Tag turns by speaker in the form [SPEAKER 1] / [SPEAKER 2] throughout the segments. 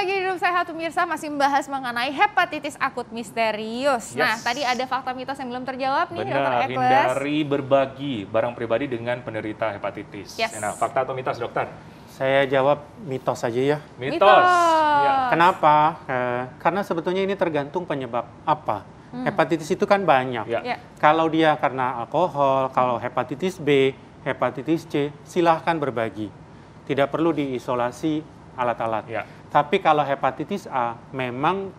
[SPEAKER 1] lagi di Hidup Sehat pemirsa, masih membahas mengenai hepatitis akut misterius. Nah, tadi ada fakta mitos yang belum terjawab nih, Dokter Ekles.
[SPEAKER 2] Hindari berbagi barang pribadi dengan penderita hepatitis. Nah, fakta atau mitos, dokter?
[SPEAKER 3] Saya jawab mitos saja ya.
[SPEAKER 2] Mitos.
[SPEAKER 3] Ya. Kenapa? Karena sebetulnya ini tergantung penyebab apa. Hepatitis itu kan banyak. Kalau dia karena alkohol, kalau hepatitis B, hepatitis C, silahkan berbagi. Tidak perlu diisolasi alat-alat. Tapi kalau hepatitis A memang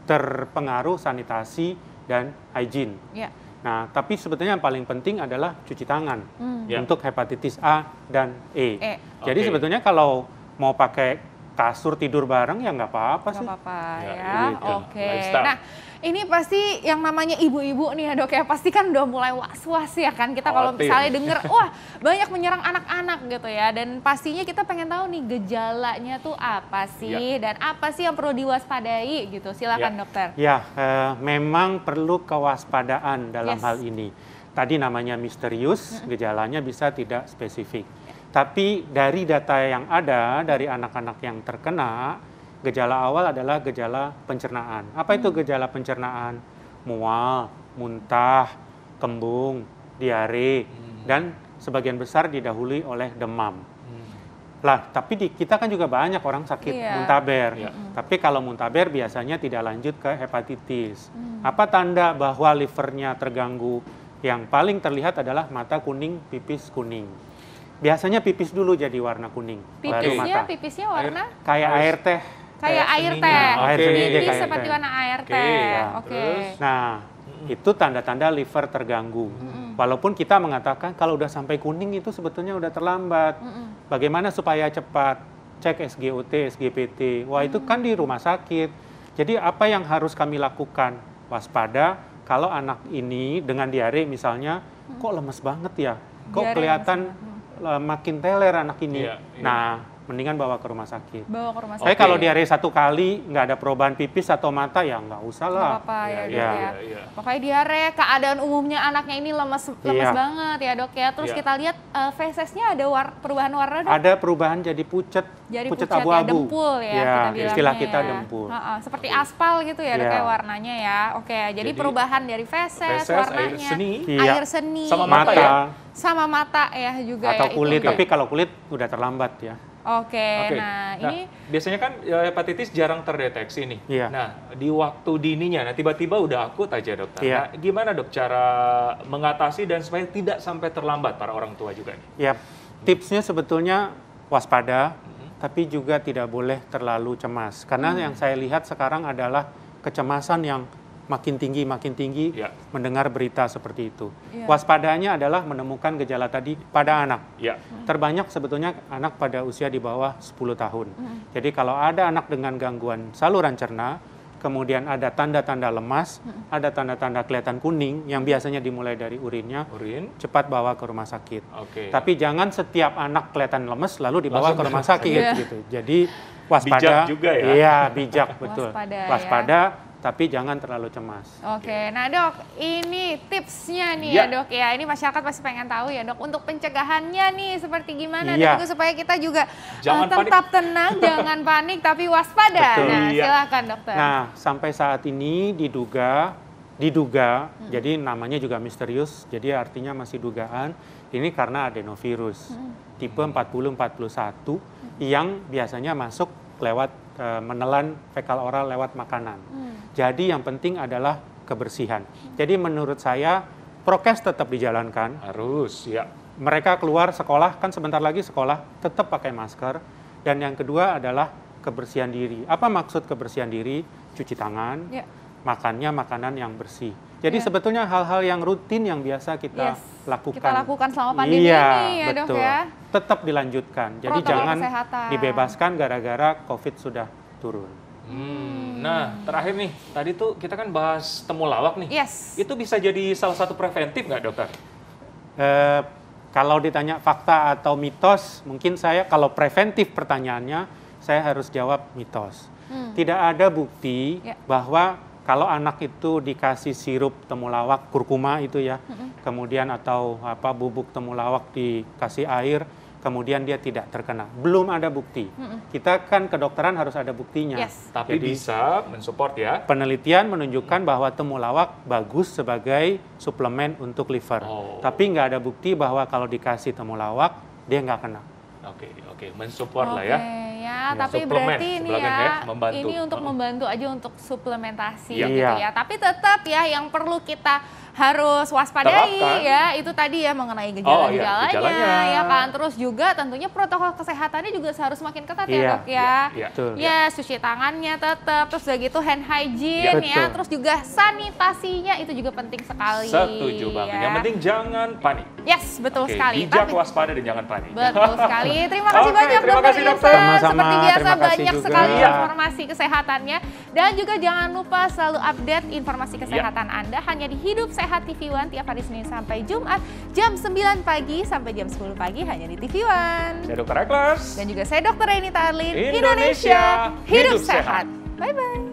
[SPEAKER 3] terpengaruh sanitasi dan hygiene. Nah, tapi sebetulnya yang paling penting adalah cuci tangan untuk hepatitis A dan E. Jadi sebetulnya kalau mau pakai kasur tidur bareng ya nggak apa-apa sih.
[SPEAKER 1] Nggak apa-apa ya.
[SPEAKER 2] Gitu.
[SPEAKER 1] Nah, ini pasti yang namanya ibu-ibu nih ya dok ya, pasti kan udah mulai was-was ya kan kita kalau misalnya denger, wah banyak menyerang anak-anak gitu ya. Dan pastinya kita pengen tahu nih gejalanya tuh apa sih dan apa sih yang perlu diwaspadai gitu. Silakan dokter.
[SPEAKER 3] Ya, memang perlu kewaspadaan dalam hal ini. Tadi namanya misterius, gejalanya bisa tidak spesifik. Tapi dari data yang ada dari anak-anak yang terkena, gejala awal adalah gejala pencernaan. Apa itu gejala pencernaan? Mual, muntah, kembung, diare, dan sebagian besar didahului oleh demam. Lah, tapi kita kan juga banyak orang sakit muntaber. Tapi kalau muntaber biasanya tidak lanjut ke hepatitis. Apa tanda bahwa livernya terganggu? Yang paling terlihat adalah mata kuning, pipis kuning. Biasanya pipis dulu jadi warna kuning.
[SPEAKER 1] Pipisnya warna?
[SPEAKER 3] Kayak air teh.
[SPEAKER 1] Kayak air teh.
[SPEAKER 3] Air seni aja kayak
[SPEAKER 1] seperti warna air teh.
[SPEAKER 3] Nah, itu tanda-tanda liver terganggu. Walaupun kita mengatakan kalau udah sampai kuning itu sebetulnya udah terlambat. Bagaimana supaya cepat? Cek SGOT, SGPT. Wah, itu kan di rumah sakit. Jadi apa yang harus kami lakukan? Waspada kalau anak ini dengan diare misalnya, kok lemes banget ya? Kok kelihatan makin teler anak ini. Nah, mendingan bawa ke rumah sakit.
[SPEAKER 1] Bawa ke rumah sakit.
[SPEAKER 3] Tapi kalau diare satu kali nggak ada perubahan pipis atau mata ya nggak usah lah.
[SPEAKER 1] Nggak apa-apa ya. Pokoknya diare, keadaan umumnya anaknya ini lemes banget ya dok ya. Terus kita lihat fesesnya ada perubahan warna dok?
[SPEAKER 3] Ada perubahan jadi pucet abu-abu.
[SPEAKER 1] Dempul ya, kita
[SPEAKER 3] istilah kita dempul.
[SPEAKER 1] Seperti aspal gitu ya dok ya warnanya ya. Jadi perubahan dari feses warnanya. Air seni.
[SPEAKER 2] Sama mata ya?
[SPEAKER 1] Sama mata ya juga
[SPEAKER 3] atau
[SPEAKER 1] ya.
[SPEAKER 3] Kulit, tapi kalau kulit udah terlambat ya.
[SPEAKER 1] Nah ini
[SPEAKER 2] biasanya kan hepatitis jarang terdeteksi nih. Nah, di waktu dininya, tiba-tiba udah akut aja dokter. Nah, gimana dok cara mengatasi dan supaya tidak sampai terlambat para orang tua juga nih?
[SPEAKER 3] Tipsnya sebetulnya waspada, tapi juga tidak boleh terlalu cemas. Karena yang saya lihat sekarang adalah kecemasan yang makin tinggi mendengar berita seperti itu. Waspadanya adalah menemukan gejala tadi pada anak. Terbanyak sebetulnya anak pada usia di bawah 10 tahun. Jadi kalau ada anak dengan gangguan saluran cerna, kemudian ada tanda-tanda lemas, ada tanda-tanda kelihatan kuning yang biasanya dimulai dari urinnya, cepat bawa ke rumah sakit. Tapi jangan setiap anak kelihatan lemes lalu dibawa ke rumah sakit gitu. Jadi waspada.
[SPEAKER 2] Bijak juga ya?
[SPEAKER 3] Iya, bijak betul.
[SPEAKER 1] Waspada.
[SPEAKER 3] Tapi jangan terlalu cemas.
[SPEAKER 1] Nah dok, ini tipsnya nih ya dok ya. Ini masyarakat pasti pengen tahu ya dok. Untuk pencegahannya nih seperti gimana? Dan juga supaya kita juga tetap tenang, jangan panik, tapi waspada. Nah silakan dokter.
[SPEAKER 3] Nah sampai saat ini diduga, jadi namanya juga misterius. Jadi artinya masih dugaan. Ini karena adenovirus tipe 40-41 yang biasanya masuk lewat menelan fekal oral lewat makanan. Jadi yang penting adalah kebersihan. Jadi menurut saya prokes tetap dijalankan.
[SPEAKER 2] Harus,
[SPEAKER 3] Mereka keluar sekolah, kan sebentar lagi sekolah, tetap pakai masker. Dan yang kedua adalah kebersihan diri. Apa maksud kebersihan diri? Cuci tangan, makannya makanan yang bersih. Jadi sebetulnya hal-hal yang rutin yang biasa kita lakukan.
[SPEAKER 1] Kita lakukan selama pandemi ini ya dok ya.
[SPEAKER 3] Tetap dilanjutkan. Jadi jangan dibebaskan gara-gara COVID sudah turun.
[SPEAKER 2] Nah, terakhir nih, tadi tuh kita kan bahas temulawak nih. Itu bisa jadi salah satu preventif nggak dokter?
[SPEAKER 3] Kalau ditanya fakta atau mitos, mungkin saya kalau preventif pertanyaannya, saya harus jawab mitos. Tidak ada bukti bahwa kalau anak itu dikasih sirup temulawak, kurkuma itu ya, kemudian atau bubuk temulawak dikasih air, kemudian dia tidak terkena. Belum ada bukti. Kita kan kedokteran harus ada buktinya.
[SPEAKER 2] Tapi bisa mensupport ya.
[SPEAKER 3] Penelitian menunjukkan bahwa temulawak bagus sebagai suplemen untuk liver. Tapi nggak ada bukti bahwa kalau dikasih temulawak, dia nggak kena.
[SPEAKER 2] Oke, mensupport lah ya.
[SPEAKER 1] Tapi berarti ini ya, ini untuk membantu aja untuk suplementasi gitu ya. Tapi tetap ya yang perlu kita harus waspadai ya, itu tadi ya mengenai gejala-gejalanya ya kan. Terus juga tentunya protokol kesehatannya juga harus makin ketat ya dok ya. Ya, cuci tangannya tetap, terus udah gitu hand hygiene ya, terus juga sanitasinya itu juga penting sekali.
[SPEAKER 2] Setuju banget. Yang penting jangan panik.
[SPEAKER 1] Yes, betul sekali.
[SPEAKER 2] Bijak, waspada dan jangan panik.
[SPEAKER 1] Betul sekali. Terima kasih banyak dokter Irsa. Seperti biasa banyak sekali informasi kesehatannya. Dan juga jangan lupa selalu update informasi kesehatan Anda hanya di Hidup Sehat TV One tiap hari Senin sampai Jumat jam 9 pagi sampai jam 10 pagi hanya di TV One.
[SPEAKER 2] Saya Dr. Eklas.
[SPEAKER 1] Dan juga saya Dr. Renita Arlin. Indonesia Hidup Sehat. Bye-bye.